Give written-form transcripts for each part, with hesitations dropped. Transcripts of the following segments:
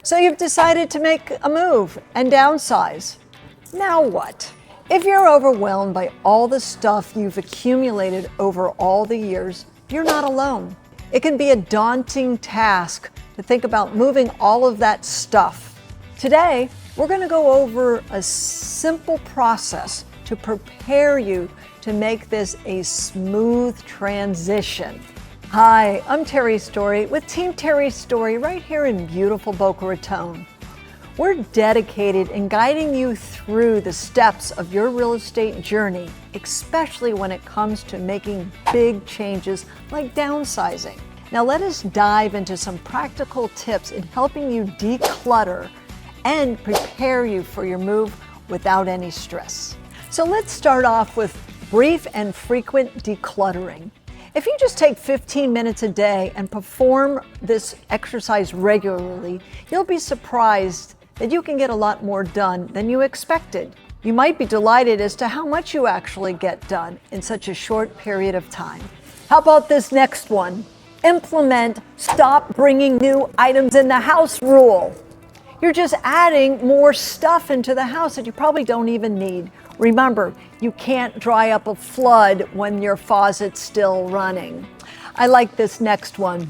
So you've decided to make a move and downsize. Now what? If you're overwhelmed by all the stuff you've accumulated over all the years, you're not alone. It can be a daunting task to think about moving all of that stuff. Today, we're going to go over a simple process to prepare you to make this a smooth transition. Hi, I'm Terry Story with Team Terry Story right here in beautiful Boca Raton. We're dedicated in guiding you through the steps of your real estate journey, especially when it comes to making big changes like downsizing. Now let us dive into some practical tips in helping you declutter and prepare you for your move without any stress. So let's start off with brief and frequent decluttering. If you just take 15 minutes a day and perform this exercise regularly, you'll be surprised that you can get a lot more done than you expected. You might be delighted as to how much you actually get done in such a short period of time. How about this next one? Implement stop bringing new items in the house rule. You're just adding more stuff into the house that you probably don't even need. Remember, you can't dry up a flood when your faucet's still running. I like this next one.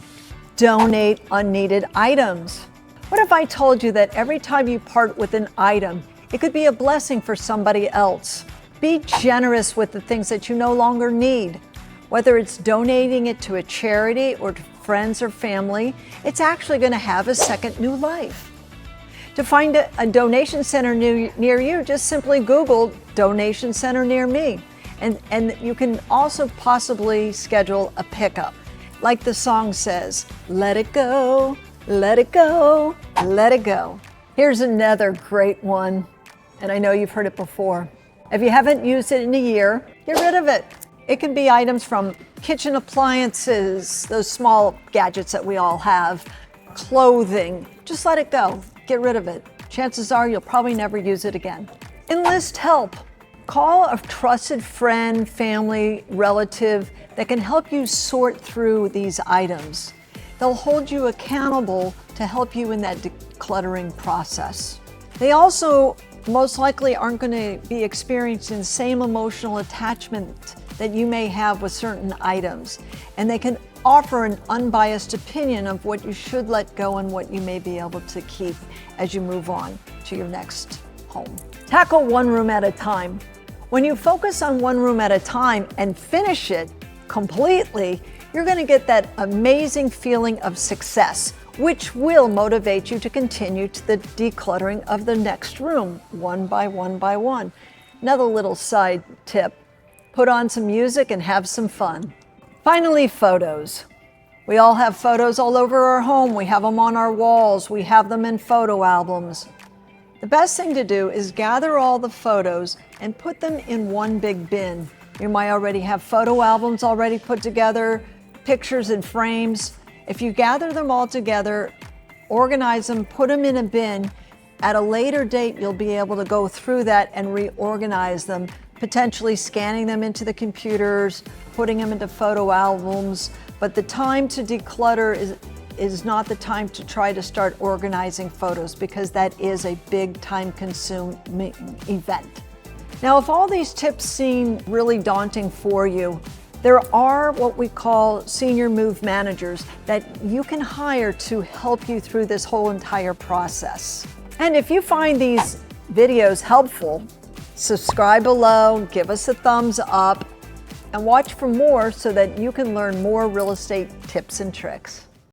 Donate unneeded items. What if I told you that every time you part with an item, it could be a blessing for somebody else? Be generous with the things that you no longer need. Whether it's donating it to a charity or to friends or family, it's actually going to have a second new life. To find a donation center near you, just simply Google donation center near me. And you can also possibly schedule a pickup. Like the song says, let it go, let it go, let it go. Here's another great one, and I know you've heard it before. If you haven't used it in a year, get rid of it. It can be items from kitchen appliances, those small gadgets that we all have, clothing. Just let it go. Get rid of it. Chances are you'll probably never use it again. Enlist help. Call a trusted friend, family, relative that can help you sort through these items. They'll hold you accountable to help you in that decluttering process. They also most likely aren't going to be experiencing the same emotional attachment that you may have with certain items, and they can offer an unbiased opinion of what you should let go and what you may be able to keep as you move on to your next home. Tackle one room at a time. When you focus on one room at a time and finish it completely, you're going to get that amazing feeling of success, which will motivate you to continue to the decluttering of the next room, one by one by one. Another little side tip, put on some music and have some fun. Finally, photos. We all have photos all over our home. We have them on our walls. We have them in photo albums. The best thing to do is gather all the photos and put them in one big bin. You might already have photo albums already put together, pictures in frames. If you gather them all together, organize them, put them in a bin, at a later date, you'll be able to go through that and reorganize them, potentially scanning them into the computers, putting them into photo albums. But the time to declutter is not the time to try to start organizing photos, because that is a big time-consuming event. Now, if all these tips seem really daunting for you, there are what we call senior move managers that you can hire to help you through this whole entire process. And if you find these videos helpful, subscribe below, give us a thumbs up, and watch for more so that you can learn more real estate tips and tricks.